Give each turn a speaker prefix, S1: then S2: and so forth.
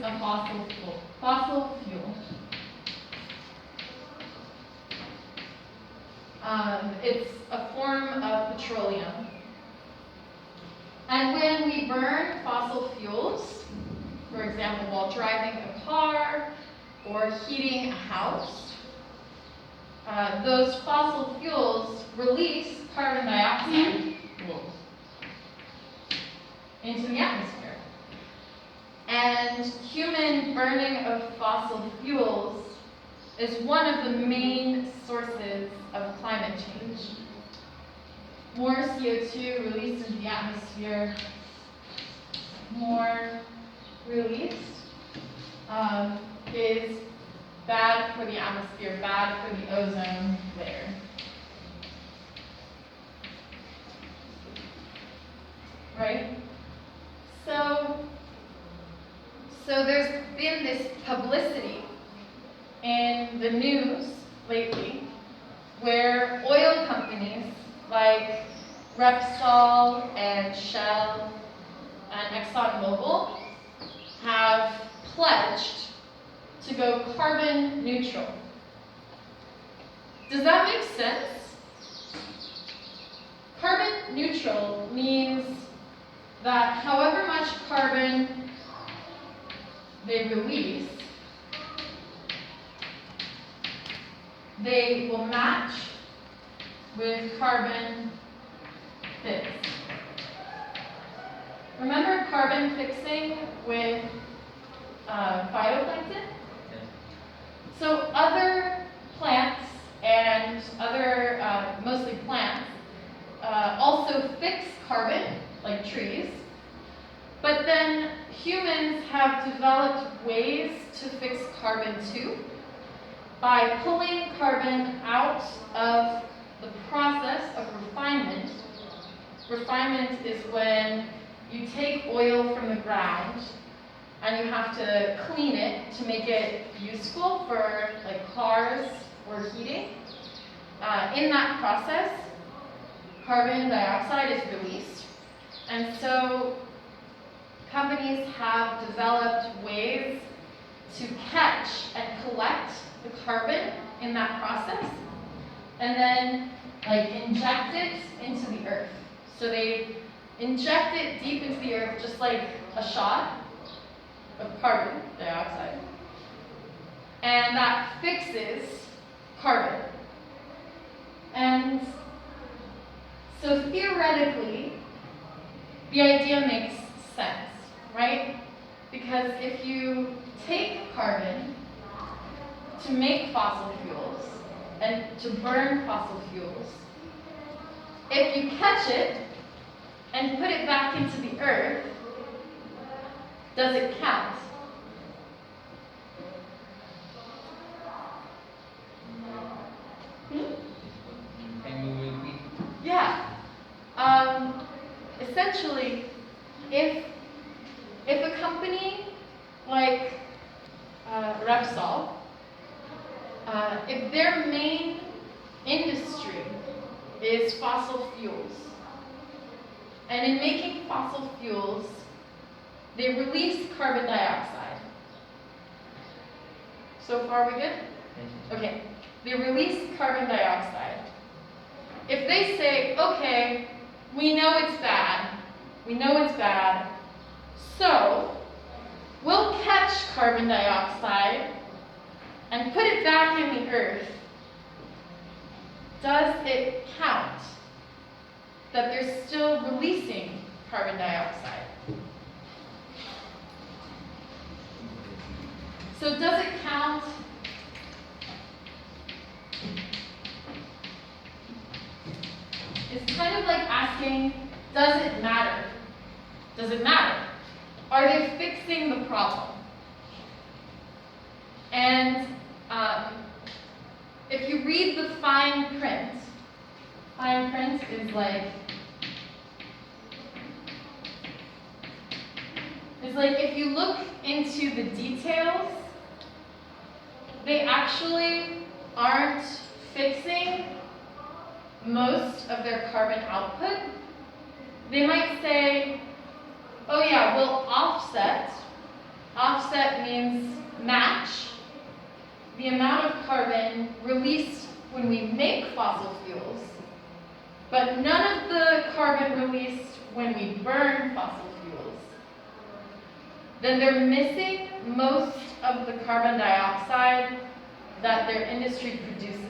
S1: a fossil fuel. Fossil fuel. It's a form of petroleum. And when we burn fossil fuels, for example, while driving a car or heating a house, those fossil fuels release carbon dioxide into the atmosphere. And human burning of fossil fuels is one of the main sources of climate change. More CO2 released into the atmosphere, more released, is bad for the atmosphere, bad for the ozone layer. Right? So there's been this publicity in the news lately where oil companies like Repsol and Shell and ExxonMobil have pledged to go carbon neutral. Does that make sense? Carbon neutral means that however much carbon they release, they will match with carbon fixed. Remember carbon fixing with phytoplankton? So other plants and other, mostly plants, also fix carbon, like trees. But then humans have developed ways to fix carbon too by pulling carbon out of the process of refinement. Refinement is when you take oil from the ground and you have to clean it to make it useful for like cars or heating. In that process, carbon dioxide is released. And so companies have developed ways to catch and collect the carbon in that process and then like inject it into the earth. So they inject it deep into the earth just like a shot of carbon dioxide. And that fixes carbon. And so theoretically, the idea makes sense, right? Because if you take carbon to make fossil fuels and to burn fossil fuels, if you catch it and put it back into the earth, does it count?
S2: Can you repeat?
S1: Yeah. Essentially, if a company like Repsol, if their main industry is fossil fuels, and in making fossil fuels, they release carbon dioxide. So far, we good? Okay. They release carbon dioxide. If they say, okay, we know it's bad, so we'll catch carbon dioxide and put it back in the earth, does it count that they're still releasing carbon dioxide? So does it count? It's kind of like asking, does it matter? Does it matter? Are they fixing the problem? And if you read the fine print is like, if you look into the details, they actually aren't fixing most of their carbon output. They might say, oh yeah, we'll offset Offset means match the amount of carbon released when we make fossil fuels, but none of the carbon released when we burn fossil fuels. Then they're missing most of the carbon dioxide that their industry produces.